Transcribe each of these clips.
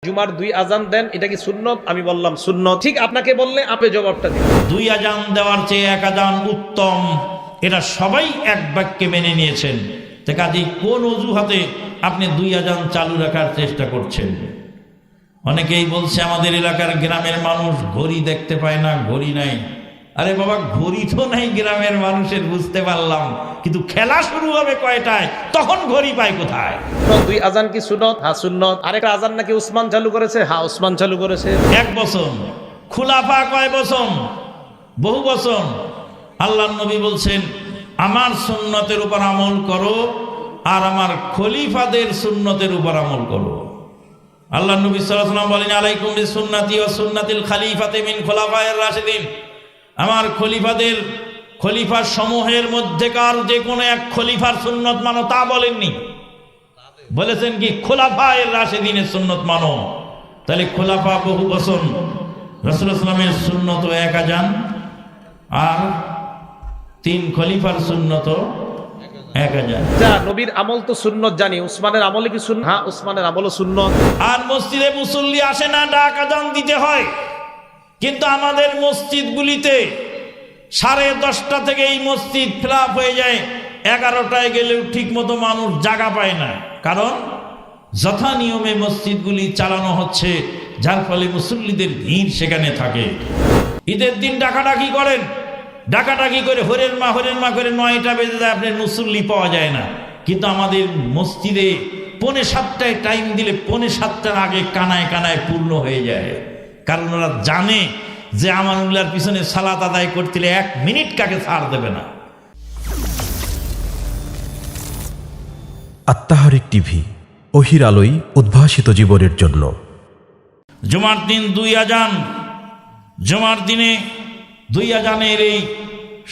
জুমার 2 আজান দেন, এটা কি সুন্নত? আমি বললাম সুন্নত। ঠিক আপনাকে বললে আপনি জবাবটা দিন। 2 আজান দেওয়ার চেয়ে 1 আজান উত্তম, এটা সবাই এক বাক্যে মেনে নিয়েছেন। তো কাজেই কোন অজুহাতে আপনি 2 আজান চালু রাখার চেষ্টা করছেন? অনেকেই বলছে আমাদের এলাকার গ্রামের মানুষ ঘড়ি দেখতে পায় না, ঘড়ি নাই। আরে বাবা, ঘড়ি তো নাই গ্রামের মানুষের, বুঝতে পারলাম, কিন্তু খেলা শুরু হবে কয়টায়, তখন ঘড়ি পায় কোথায়? 2 আজান কি সুন্নত? হ্যাঁ সুন্নত। আরেকটা আজান নাকি উসমান চালু করেছে? হ্যাঁ উসমান চালু করেছে। 1 বছর। খুলাফা কয় বছর? বহু বছর। আল্লাহর নবী বলছেন আমার সুন্নতের উপর আমল করো আর আমার খলিফাদের সুন্নতের উপর আমল করো। আল্লাহর নবী সাল্লাল্লাহু আলাইহি ওয়াসাল্লাম বলেন আলাইকুম বিসুন্নতি ওয়া সুন্নাতিল খলিফাতি মিন খুলাফায়ে রাশিদিন। আমার খলিফা সমূহের মধ্যেকার যে কোনো এক খলিফার সুন্নত মানো, তা বলেননি। বলেছেন কি খুলাফায়ে রাশিদিনের সুন্নত মানো। তাহলে খোলাফা বহু বছর, রাসূলুল্লাহ সাল্লাল্লাহু আলাইহি ওয়াসাল্লামের সুন্নত 1 আজান, আর 3 খলিফার সুন্নত 1 আজান। যা নবীর আমল তো সুন্নত জানি, উসমানের আমলে কি সুন্নত? হ্যাঁ উসমানের আমলও সুন্নত। আর মসজিদে মুসল্লি আসে না, ডাক আজান দিতে হয়। কিন্তু আমাদের মসজিদগুলিতে 10:30 থেকে এই মসজিদ ফিলাপ হয়ে যায়, 11টায় গেলেও ঠিক মতো মানুষ জায়গা পায় না। কারণ যথা নিয়মে মসজিদগুলি চালানো হচ্ছে, যার ফলে মুসল্লিদের ভিড় সেখানে থাকে। ঈদের দিন ডাকাডাকি করেন, ডাকাডাকি করে হরেন মা করে 9টা বেজে যায়, আপনার মুসল্লি পাওয়া যায় না। কিন্তু আমাদের মসজিদে 6:45টায় টাইম দিলে 6:45টার আগে কানায় কানায় পূর্ণ হয়ে যায়। কারণ ওরা জানে যে আমানুল্লাহর পিছনে সালাত আদায় করতে 1 মিনিট কাকে ছাড় দেবে না। আত্মাহারিক টিভি, ওহির আলোয় উদ্ভাসিত জীবনের জন্য। জুমার দিন 2 আজান। জুমার দিনে 2 আজানের এই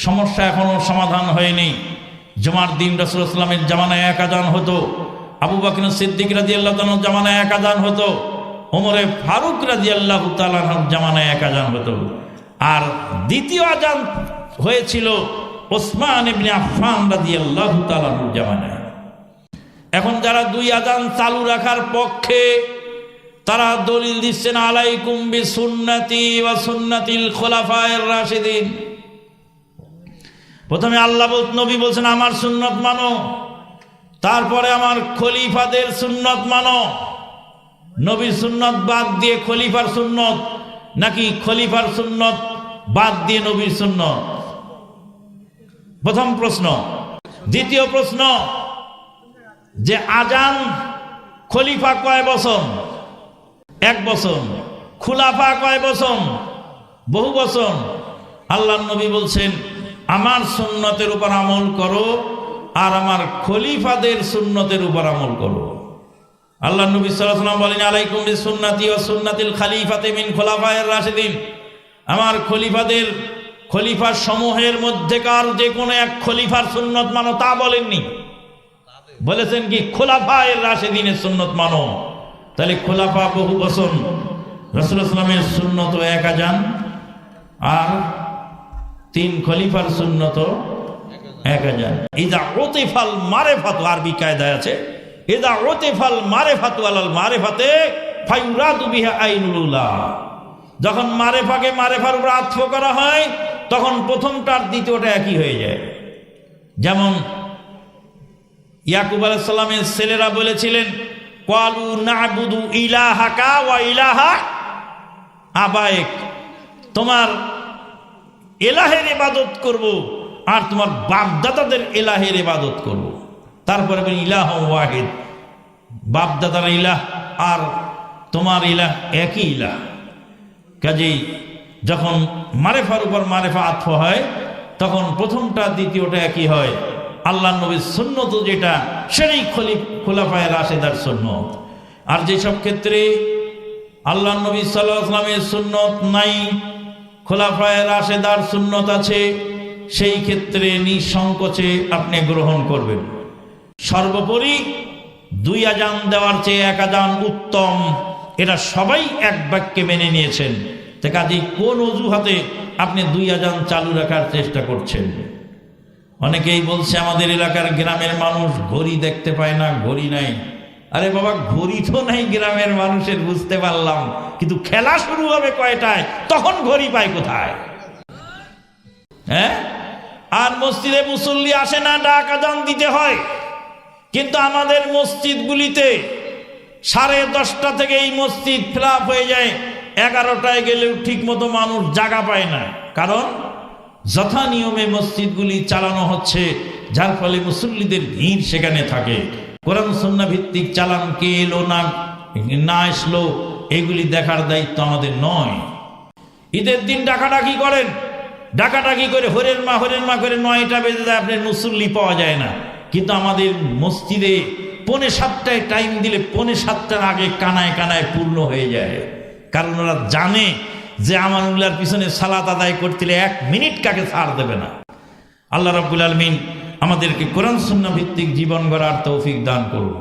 সমস্যা এখনো সমাধান হয়নি। জুমার দিন রাসূলুল্লাহ সাল্লাল্লাহু আলাইহি ওয়াসাল্লামের জামানায় 1 আজান হতো, আবু বকর সিদ্দিক রাদিয়াল্লাহু তাআলার জামানায় 1 আজান হতো, ওমরে ফারুক রাদিয়াল্লাহু তাআলার জামানায় 1 আজান হতো, আর দ্বিতীয় আজান হয়েছিল ওসমান ইবনে আফফান রাদিয়াল্লাহু তাআলার জামানায়। এখন যারা 2 আজান চালু রাখার পক্ষে, তারা দলিল দিচ্ছেন আলাইকুম বিসুন্নতি ওয়া সুন্নাতিল খুলাফায়ের রাশিদিন। প্রথমে আল্লাহ নবী বলছেন আমার সুন্নত মানো, তারপরে আমার খলিফাদের সুন্নত মানো। নবীর সুন্নত বাদ দিয়ে খলিফার সুন্নত, নাকি খলিফার সুন্নত বাদ দিয়ে নবীর সুন্নত? প্রথম প্রশ্ন। দ্বিতীয় প্রশ্ন, যে আজান খলিফা কয় বছর? 1 বছর। খুলাফা কয় বছর? বহু বছর। আল্লাহর নবী বলছেন আমার সুন্নতের উপর আমল করো আর আমার খলিফাদের সুন্নতের উপর আমল করো। আল্লাহর নবী সাল্লাল্লাহু আলাইহি ওয়াসাল্লাম বলেন আলাইকুম বিসুন্নতি ওয়া সুন্নাতিল খলিফাতি মিন খুলাফায়ের রাশিদিন। আমার খলিফা সমূহের মধ্যেকার যে কোনো এক খলিফার সুন্নত মানো, তা বলেননি। বলেছেন কি খুলাফায়ে রাশিদিনের সুন্নত মানো। তাহলে খুলাফা বহু বছর, রাসূলুল্লাহ সাল্লাল্লাহু আলাইহি ওয়াসাল্লামের সুন্নত 1 আজান, আর 3 খলিফার সুন্নত 1 আজান। ইযা উতিফাল মারিফাতু, আরবি কায়দায় আছে, ইযা উতিফাল মারিফাতু আলাল মারিফাতে ফায়ুরাদু বিহা আইনুল উলা। যখন মারিফাকে মারিফার উপর আতফ করা হয়, তখন প্রথমটার দ্বিতীয়টা একই হয়ে যায়। যেমন ইয়াকুব আলাইহিস সালামের ছেলেরা বলেছিলেন ক্বালু না'বুদু ইলাহাকা ওয়া ইলাহা আবাইক, তোমার ইলাহের ইবাদত করব আর তোমার বাপদাদাদের ইলাহের ইবাদত করব। তারপরে বলেন ইলাহ ওয়াহিদ, বাপদাদার ইলাহ আর তোমার ইলাহ একই ইলাহ। কাজেই যখন মারিফার উপর মারিফা আতফ হয়, তখন প্রথমটা দ্বিতীয়টা একই হয়। আল্লাহর নবীর সুন্নত যেটা, সেটাই খুলাফায়ে রাশিদার সুন্নত। আর যেসব ক্ষেত্রে আল্লাহর নবী সাল্লাল্লাহু আলাইহি ওয়াসাল্লামের সুন্নত নাই, খুলাফায়ে রাশিদার সুন্নত আছে, সেই ক্ষেত্রে নিঃসংকোচে আপনি গ্রহণ করবেন। সর্বোপরি 2 আজান দেওয়ার চেয়ে 1 আজান উত্তম, এটা সবাই এক বাক্যে মেনে নিয়েছেন। তো কাজেই কোন অজুহাতে আপনি 2 আজান চালু রাখার চেষ্টা করছেন? অনেকেই বলছে আমাদের এলাকার গ্রামের মানুষ ঘড়ি দেখতে পায় না, ঘড়ি নাই। আরে বাবা ঘড়ি তো নাই গ্রামের মানুষের, বুঝতে পারলাম, কিন্তু খেলা শুরু হবে কয়টায়, তখন ঘড়ি পায় কোথায়? হ্যাঁ, আর মসজিদে মুসল্লি আসে না, ডাক আজান দিতে হয়। কিন্তু আমাদের মসজিদগুলিতে 10:30 থেকে এই মসজিদ ফিলাপ হয়ে যায়, 11টায় গেলেও ঠিক মতো মানুষ জায়গা পায় না। কারণ যথা নিয়মে মসজিদগুলি চালানো হচ্ছে, যার ফলে মুসল্লিদের ভিড় সেখানে থাকে। কোরআন সুন্নাহ ভিত্তিক চালান কে এলো না আসলো এগুলি দেখার দায়িত্ব আমাদের নয়। ঈদের দিন ডাকাডাকি করেন, ডাকাডাকি করে হরেন মা করে 9টা বেজে যায়, আপনার মুসল্লি পাওয়া যায় না। কিন্তু আমাদের মসজিদে 6:45টায় টাইম দিলে 6:45টার আগে কানায় কানায় পূর্ণ হয়ে যায়। কারণ ওরা জানে যে আমানুল্লাহর পিছনে সালাত আদায় করতে 1 মিনিট কাকে ছাড় দেবে না। আল্লাহ রাব্বুল আলামিন আমাদেরকে কোরআন সুন্নাহ ভিত্তিক জীবন গড়ার তৌফিক দান করুন।